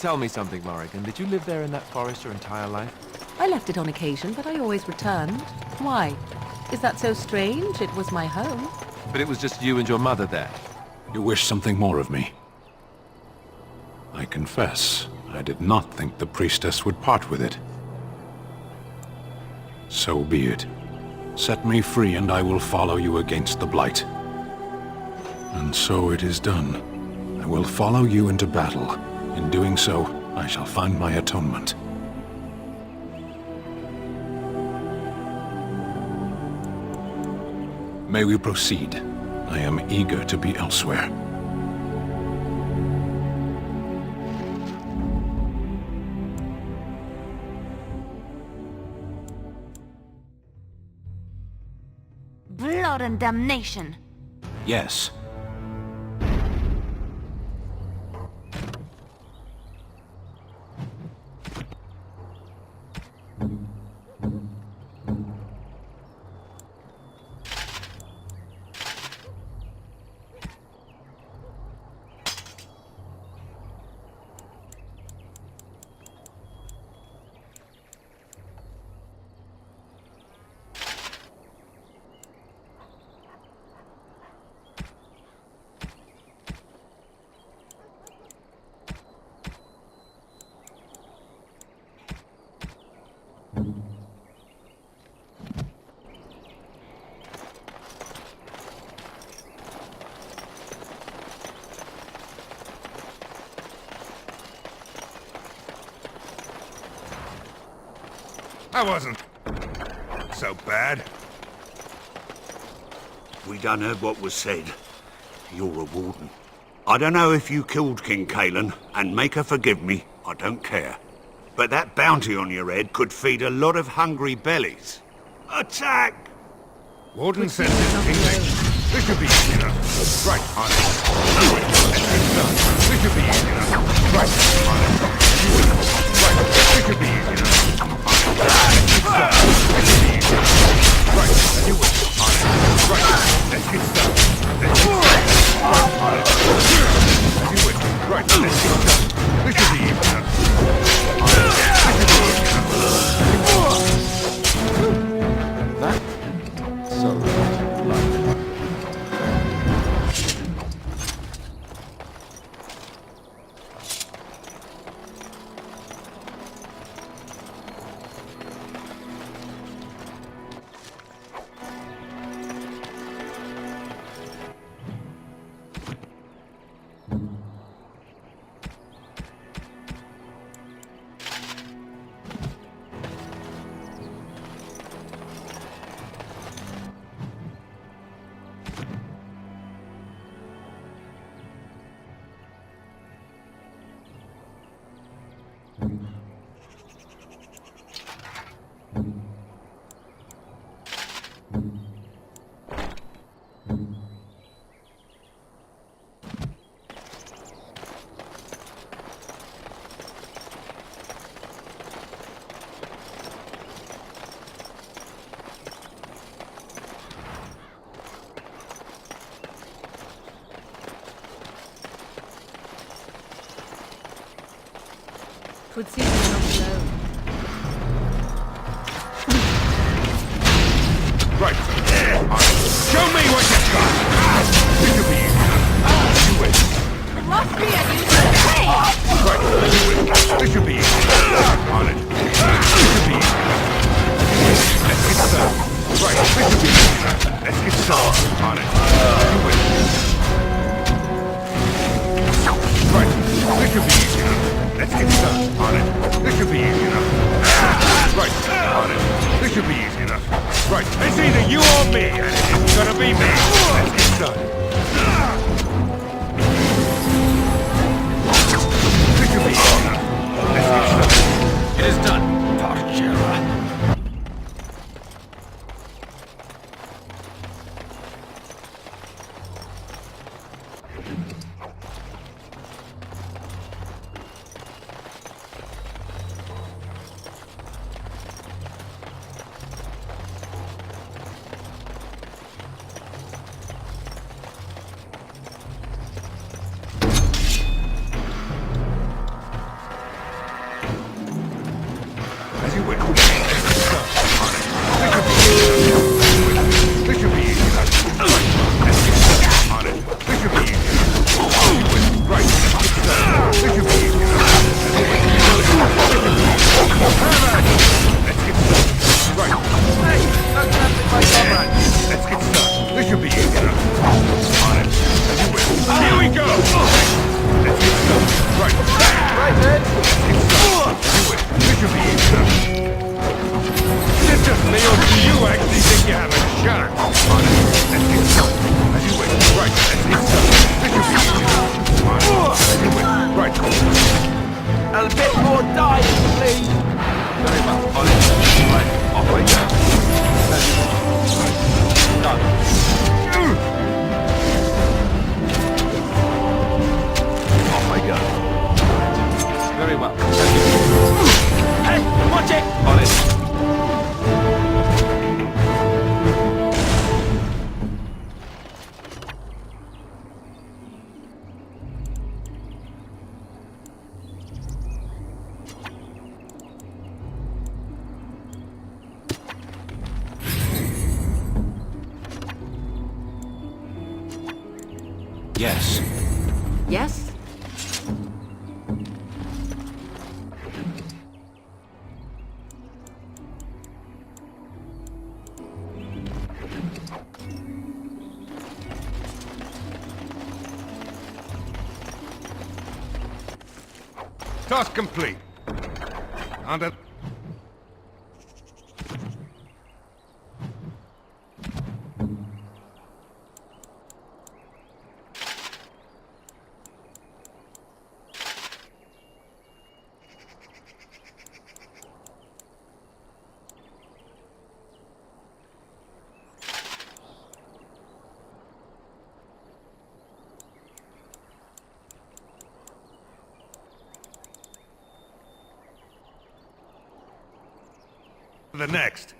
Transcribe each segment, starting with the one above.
tell me something, Morrigan. Did you live there in that forest your entire life? I left it on occasion, but I always returned. Why? Is that so strange? It was my home. But it was just you and your mother there. You wish something more of me? I confess, I did not think the priestess would part with it. So be it. Set me free and I will follow you against the Blight. And so it is done. I will follow you into battle. In doing so, I shall find my atonement. May we proceed? I am eager to be elsewhere. Blood and damnation! Yes. That wasn't so bad. We done heard what was said. You're a warden. I don't know if you killed King Kalen, and make her forgive me, I don't care. But that bounty on your head could feed a lot of hungry bellies. Attack! Warden says his teammate. This should be easy enough. Right, on it. This should be easy enough. Right, on it. Right, this should be easy enough. Twould seem you're not alone. Right. Show me what you got. This should be easy. You win. It must be a new day! Right. You win. This should be easy. On it. This should be easy. Let's get started. Right. This should be easy. Let's get started. On it. You win. Right. This should be easy enough. Let's get started. On it. This should be easy enough. Right. On it. This should be easy enough. Right. It's either you or me, and it's gonna be me. Let's get started. This should be easy enough. Let's get started. It is done, Parchera. As you wish. On it. This should be easy enough. On it. This should be easy enough. As you wish. Right. This should be easy enough. Let's get started. Right. Hey, don't mess with my comrade. Let's get started. This should be easy enough. On it. As you wish. Here we go. Let's get started. Right. Right then. Let's get started. As you wish. This should be easy enough. Is this just me, or do you actually think you have a shot? On it. Let's get started. As you wish. Right. Let's get started. This should be easy enough. On it. As you wish. Right. A bit more dying, please. Very well. On it. Right. Off we go. Done. Off I go. Very well. Hey, watch it! On it. Yes. Yes? Task complete. Under... the next.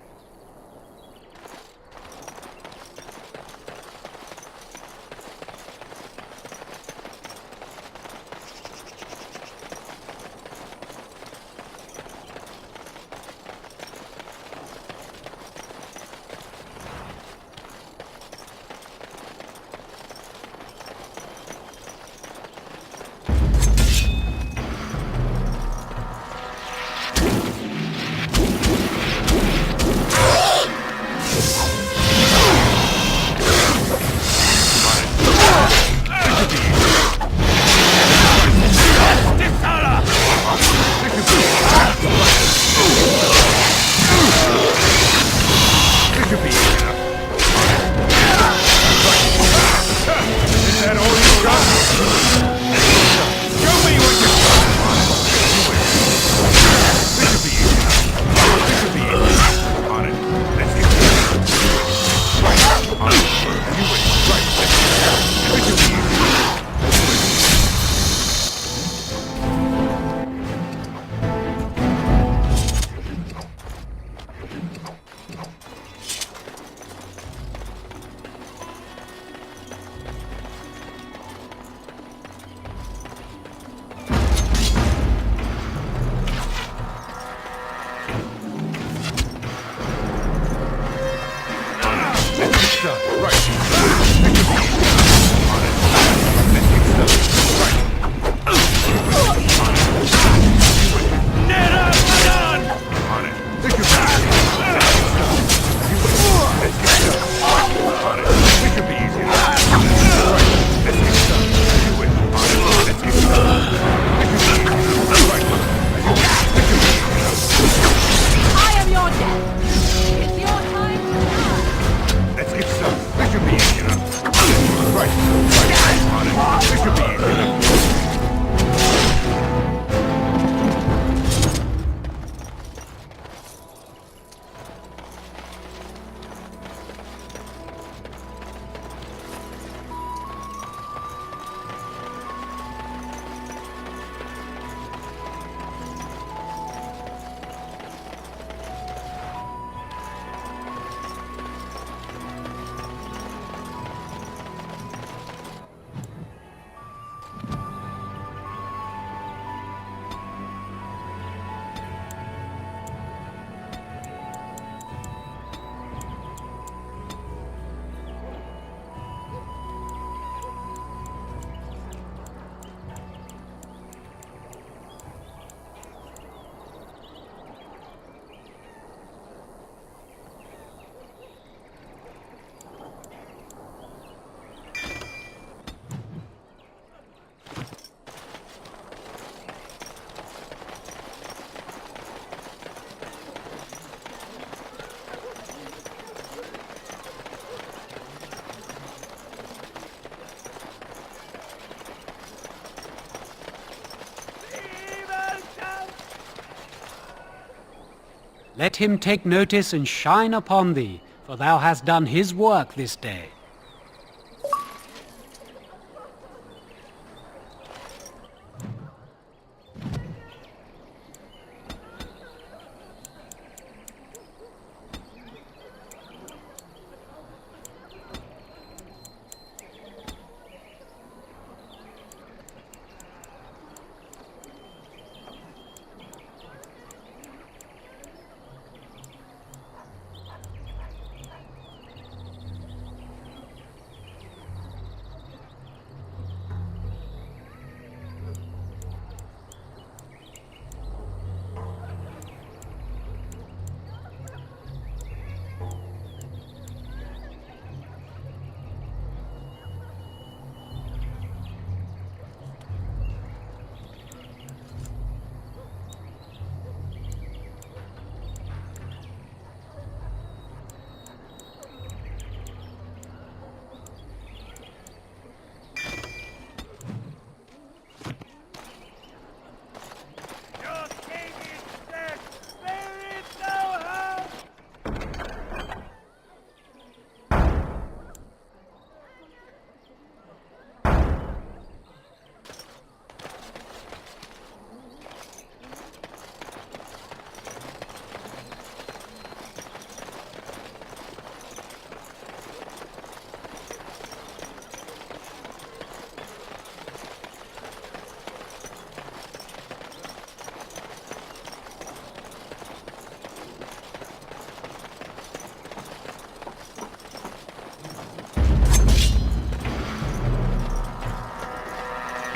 Let him take notice and shine upon thee, for thou hast done his work this day.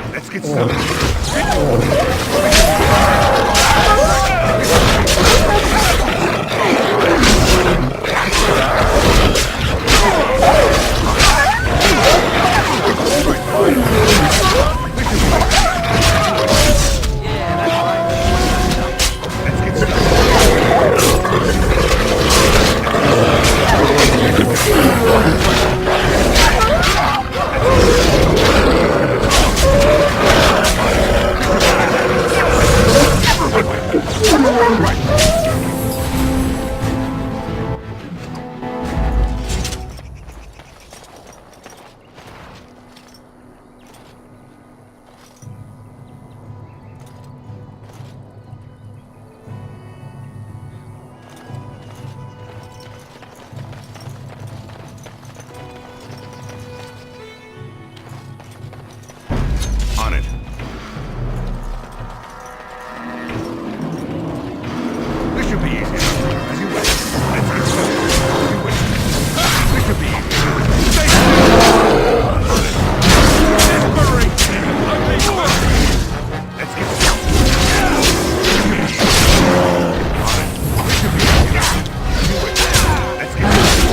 Let's get started. On it. This should be easy. As you wait. Let's get started. As you wait. This should be easy. Stay still. On it. Desperation. Ugly work. Let's get started. This should be easy. On it. This should be easy. As you wait. Let's get started.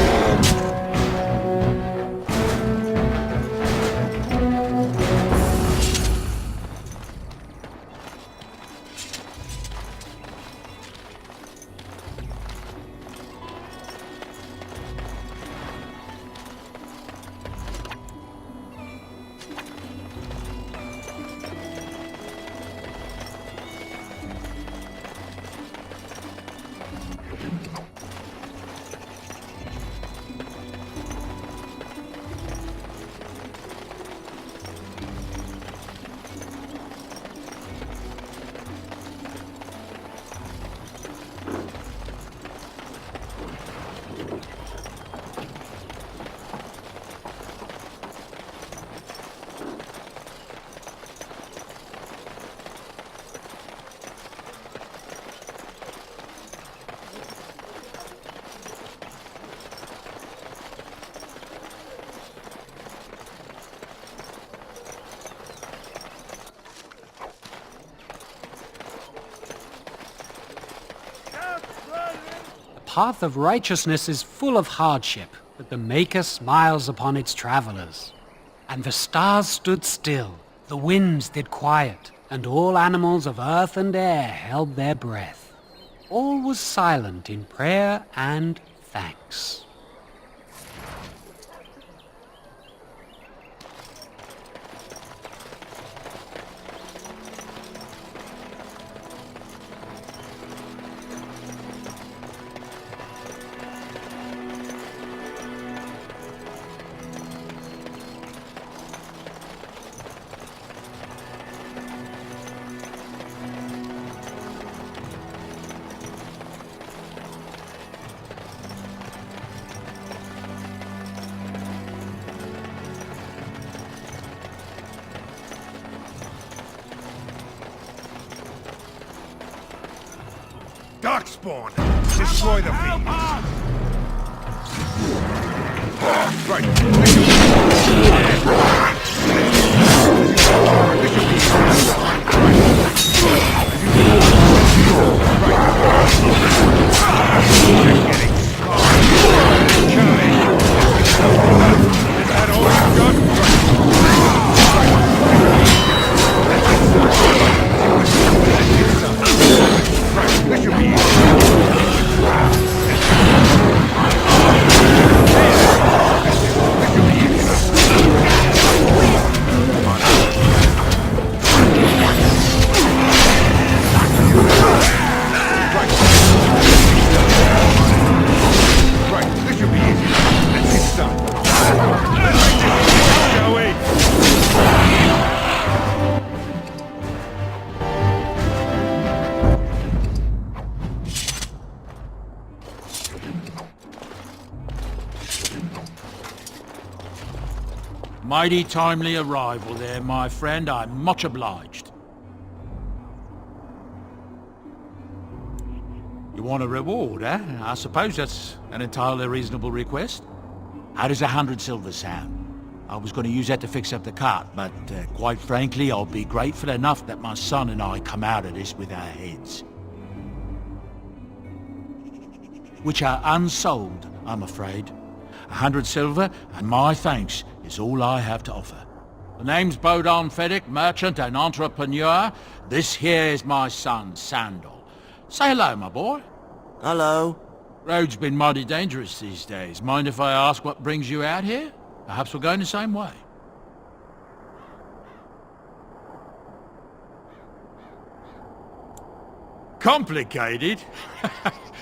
The path of righteousness is full of hardship, but the Maker smiles upon its travelers. And the stars stood still, the winds did quiet, and all animals of earth and air held their breath. All was silent in prayer and thanks. spawn. Destroy the fiend. Right. This should be Is that all you've got? This should be Mighty timely arrival there, my friend. I'm much obliged. You want a reward, eh? I suppose that's an entirely reasonable request. How does 100 silver sound? I was going to use that to fix up the cart, but quite frankly, I'll be grateful enough that my son and I come out of this with our heads. Which are unsold, I'm afraid. 100 silver, and my thanks is all I have to offer. The name's Bodon Feddick, merchant and entrepreneur. This here is my son, Sandal. Say hello, my boy. Hello. Road's been mighty dangerous these days. Mind if I ask what brings you out here? Perhaps we're going the same way. Complicated?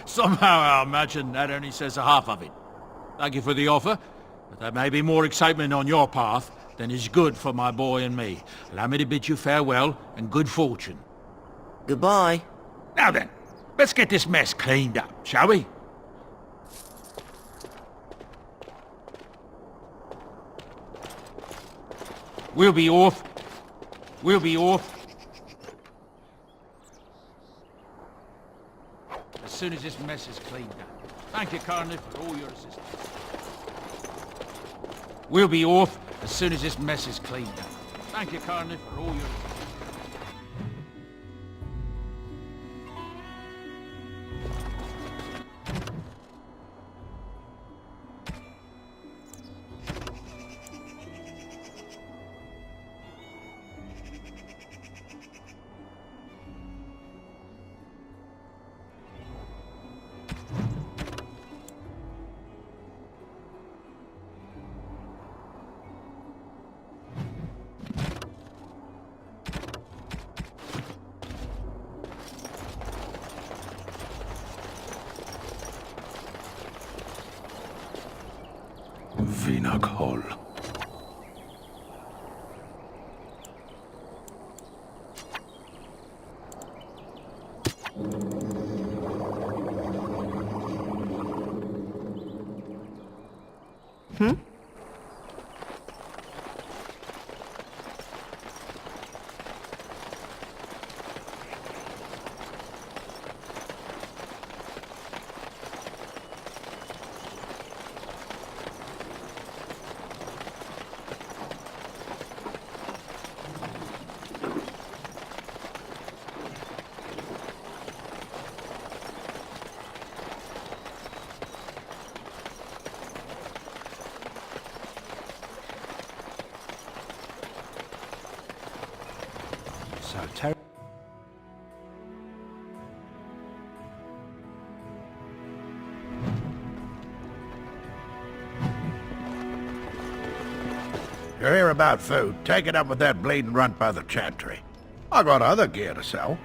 Somehow I imagine that only says a half of it. Thank you for the offer, but there may be more excitement on your path than is good for my boy and me. Allow me to bid you farewell and good fortune. Goodbye. Now then, let's get this mess cleaned up, shall we? We'll be off. We'll be off. As soon as this mess is cleaned up. Thank you, Carney, for all your assistance. We'll be off as soon as this mess is cleaned up. Thank you, Carney, for all your assistance. Vinag Hall. You hear about food, take it up with that bleeding runt by the chantry. I got other gear to sell.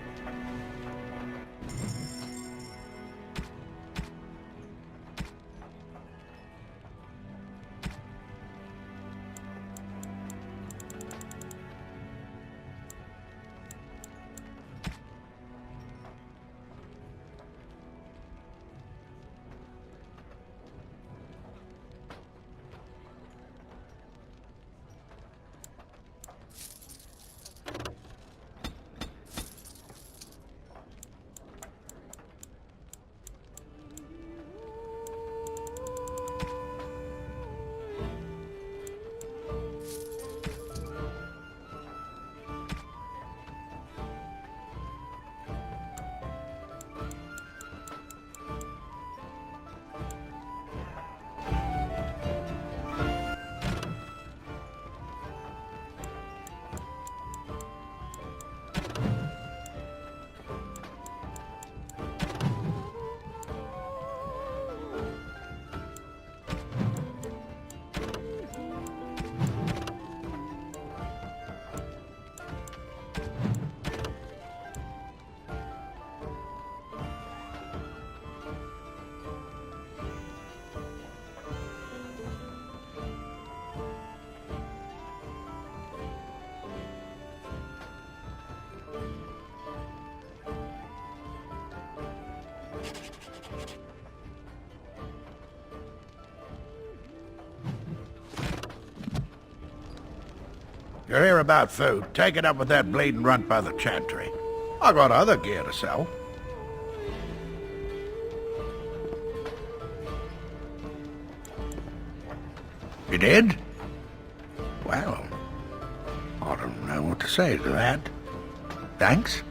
You're here about food. Take it up with that bleeding runt by the chantry. I got other gear to sell. You did? Well, I don't know what to say to that. Thanks.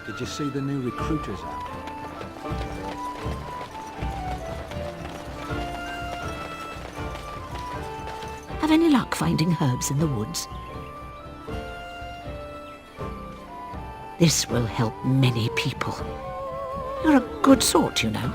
Did you see the new recruiters out? Have any luck finding herbs in the woods? This will help many people. You're a good sort, you know.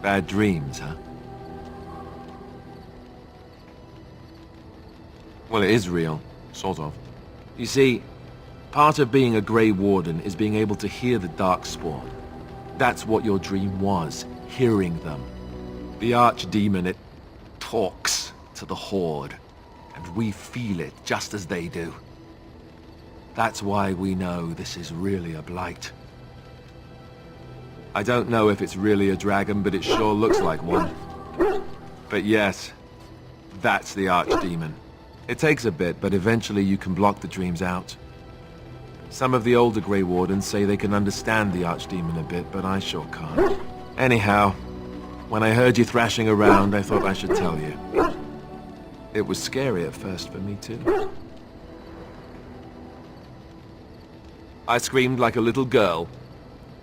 Bad dreams, huh? Well, it is real, sort of. You see, part of being a Grey Warden is being able to hear the Darkspawn. That's what your dream was, hearing them. The Archdemon, it talks to the Horde, and we feel it just as they do. That's why we know this is really a Blight. I don't know if it's really a dragon, but it sure looks like one. But yes, that's the Archdemon. It takes a bit, but eventually you can block the dreams out. Some of the older Grey Wardens say they can understand the Archdemon a bit, but I sure can't. Anyhow, when I heard you thrashing around, I thought I should tell you. It was scary at first for me too. I screamed like a little girl.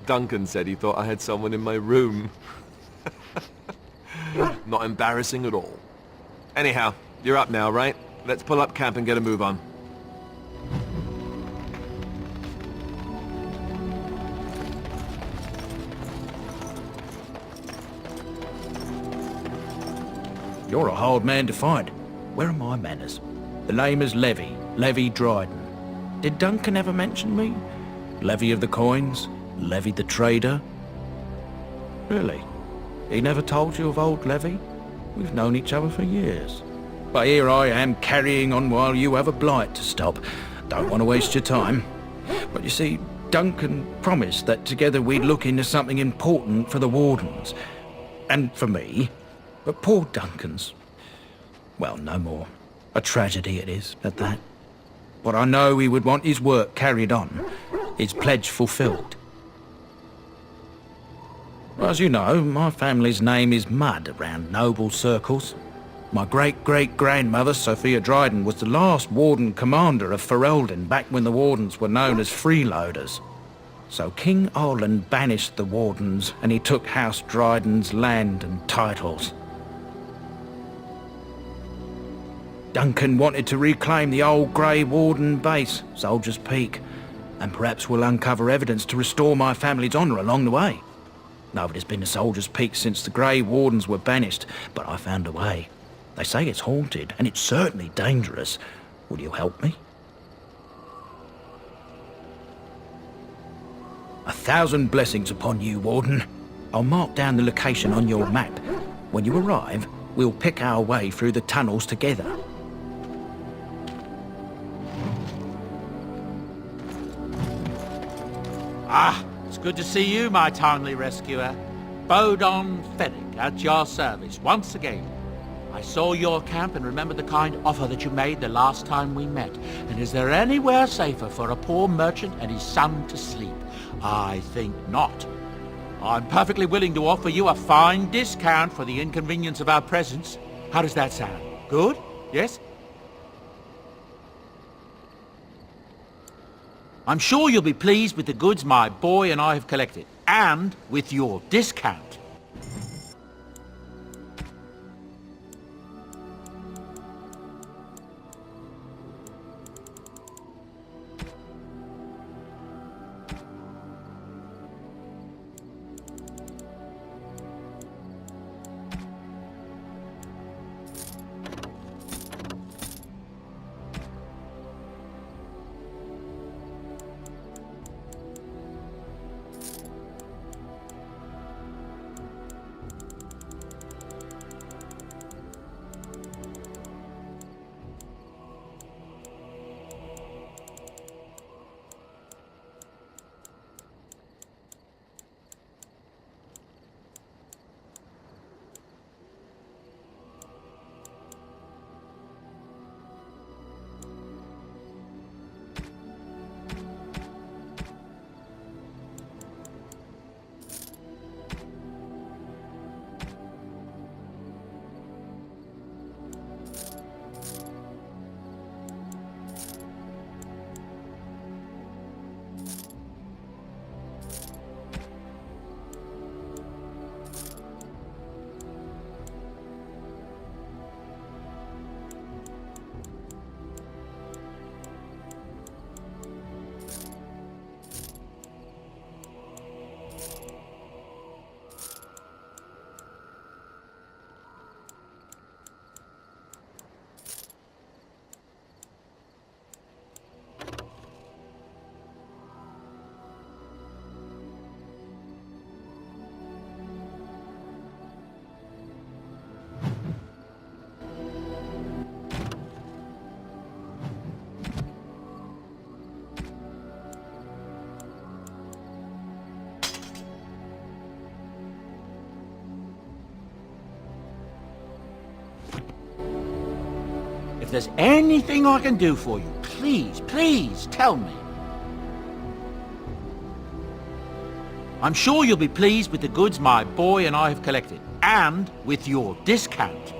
Duncan said he thought I had someone in my room. Not embarrassing at all. Anyhow, you're up now, right? Let's pull up camp and get a move on. You're a hard man to find. Where are my manners? The name is Levy. Levy Dryden. Did Duncan ever mention me? Levy of the coins? Levy the trader? Really? He never told you of old Levy? We've known each other for years. But here I am carrying on while you have a blight to stop. Don't want to waste your time. But you see, Duncan promised that together we'd look into something important for the Wardens. And for me. But poor Duncan's Well, no more. A tragedy it is, at that. But I know he would want his work carried on, his pledge fulfilled. As you know, my family's name is mud around noble circles. My great-great-grandmother, Sophia Dryden, was the last Warden Commander of Ferelden back when the Wardens were known as freeloaders. So King Orland banished the Wardens, and he took House Dryden's land and titles. Duncan wanted to reclaim the old Grey Warden base, Soldier's Peak, and perhaps we'll uncover evidence to restore my family's honour along the way. Nobody's been to Soldier's Peak since the Grey Wardens were banished, but I found a way. They say it's haunted, and it's certainly dangerous. Will you help me? 1,000 blessings upon you, Warden. I'll mark down the location on your map. When you arrive, we'll pick our way through the tunnels together. Ah, it's good to see you, my timely rescuer. Bodon Fennick, at your service, once again. I saw your camp and remember the kind offer that you made the last time we met. And is there anywhere safer for a poor merchant and his son to sleep? I think not. I'm perfectly willing to offer you a fine discount for the inconvenience of our presence. How does that sound? Good? Yes? I'm sure you'll be pleased with the goods my boy and I have collected, and with your discount. If there's anything I can do for you, please, please tell me. I'm sure you'll be pleased with the goods my boy and I have collected, and with your discount.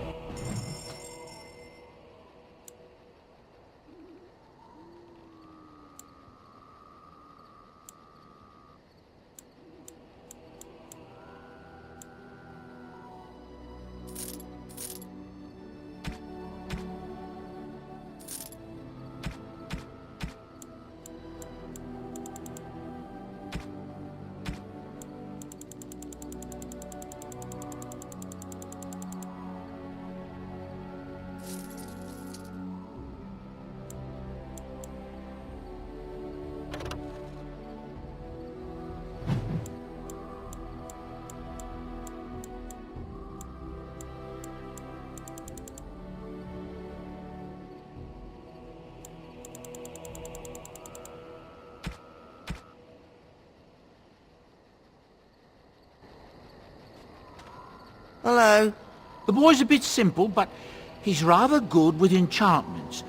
Hello. The boy's a bit simple, but He's rather good with enchantments.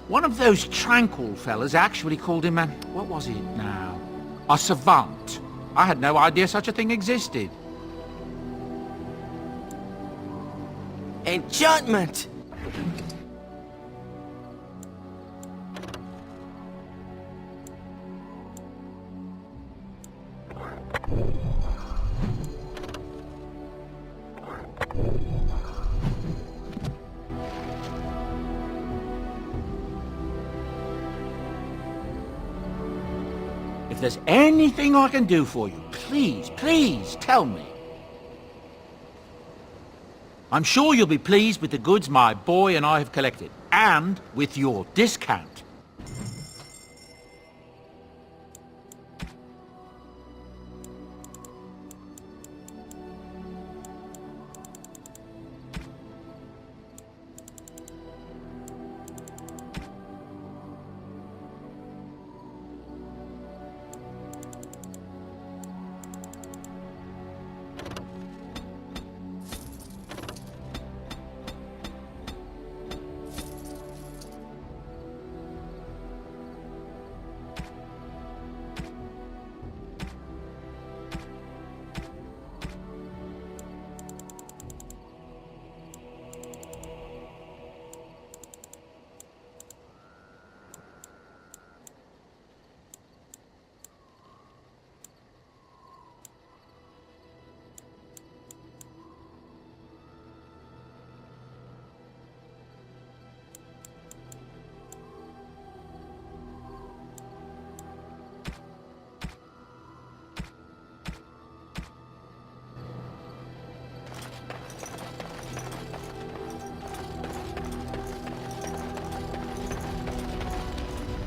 One of those tranquil fellas actually called him what was it now? A savant. I had no idea such a thing existed. Enchantment! If there's anything I can do for you, please tell me. I'm sure you'll be pleased with the goods my boy and I have collected, and with your discount.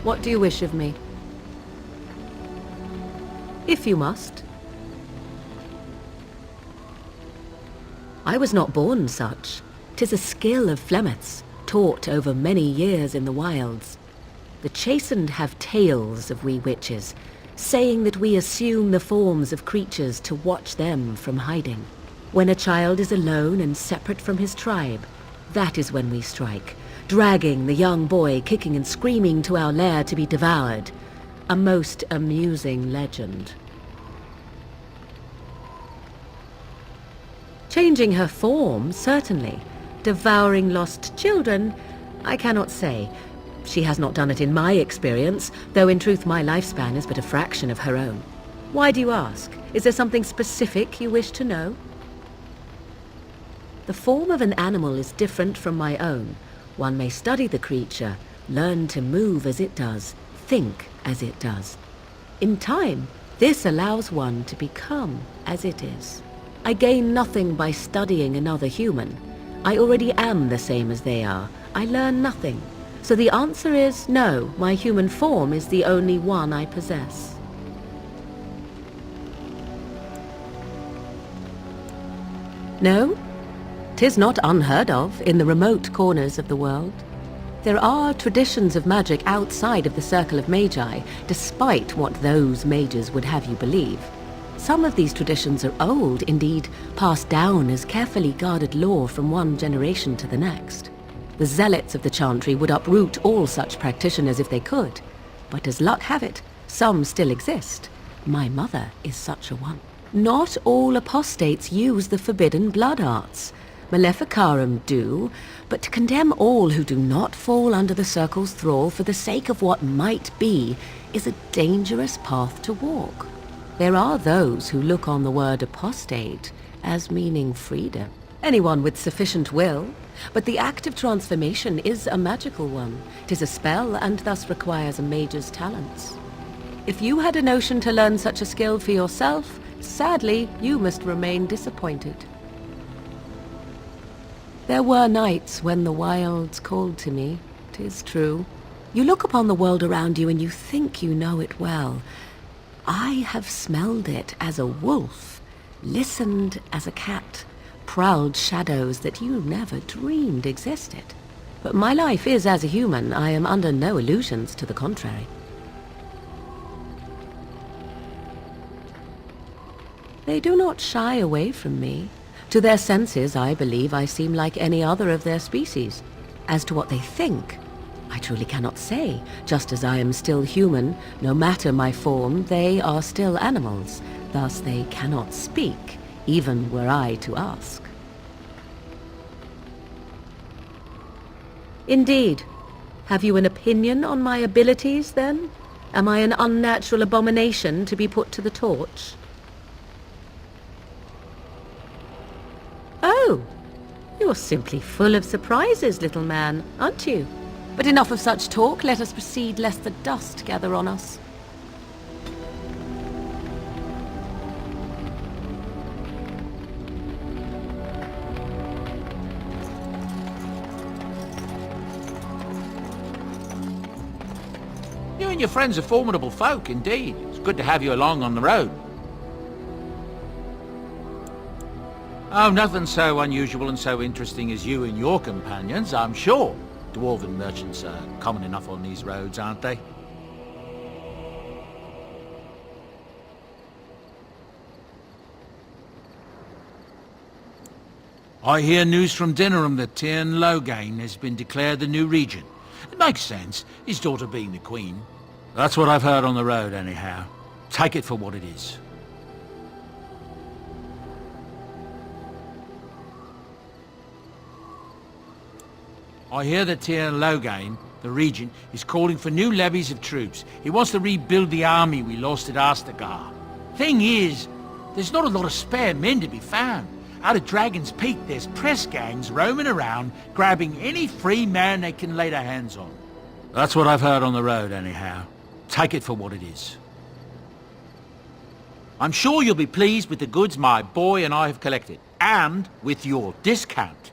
What do you wish of me? If you must. I was not born such. 'Tis a skill of Flemeth's, taught over many years in the wilds. The chastened have tales of we witches, saying that we assume the forms of creatures to watch them from hiding. When a child is alone and separate from his tribe, that is when we strike, dragging the young boy kicking and screaming to our lair to be devoured. A most amusing legend. Changing her form, certainly. Devouring lost children, I cannot say. She has not done it in my experience, though in truth my lifespan is but a fraction of her own. Why do you ask? Is there something specific you wish to know? The form of an animal is different from my own. One may study the creature, learn to move as it does, think as it does. In time, this allows one to become as it is. I gain nothing by studying another human. I already am the same as they are. I learn nothing. So the answer is no, my human form is the only one I possess. No? 'Tis not unheard of in the remote corners of the world. There are traditions of magic outside of the circle of magi, despite what those mages would have you believe. Some of these traditions are old, indeed, passed down as carefully guarded lore from one generation to the next. The zealots of the chantry would uproot all such practitioners if they could, but as luck have it, some still exist. My mother is such a one. Not all apostates use the forbidden blood arts. Maleficarum do, but to condemn all who do not fall under the circle's thrall for the sake of what might be is a dangerous path to walk. There are those who look on the word apostate as meaning freedom. Anyone with sufficient will, but the act of transformation is a magical one. 'Tis a spell and thus requires a mage's talents. If you had a notion to learn such a skill for yourself, sadly, you must remain disappointed. There were nights when the wilds called to me, 'tis true. You look upon the world around you and you think you know it well. I have smelled it as a wolf, listened as a cat, prowled shadows that you never dreamed existed. But my life is as a human. I am under no illusions to the contrary. They do not shy away from me. To their senses, I believe I seem like any other of their species. As to what they think, I truly cannot say. Just as I am still human, no matter my form, they are still animals. Thus they cannot speak, even were I to ask. Indeed. Have you an opinion on my abilities, then? Am I an unnatural abomination to be put to the torch? Oh, you're simply full of surprises, little man, aren't you? But enough of such talk. Let us proceed, lest the dust gather on us. You and your friends are formidable folk, indeed. It's good to have you along on the road. Oh, nothing so unusual and so interesting as you and your companions, I'm sure. Dwarven merchants are common enough on these roads, aren't they? I hear news from Dinnerham that Tyrn Loghain has been declared the new regent. It makes sense, his daughter being the queen. That's what I've heard on the road, anyhow. Take it for what it is. I hear that Tyrn Loghain, the regent, is calling for new levies of troops. He wants to rebuild the army we lost at Astagar. Thing is, there's not a lot of spare men to be found. Out at Dragon's Peak, there's press gangs roaming around, grabbing any free man they can lay their hands on. That's what I've heard on the road, anyhow. Take it for what it is. I'm sure you'll be pleased with the goods my boy and I have collected, and with your discount.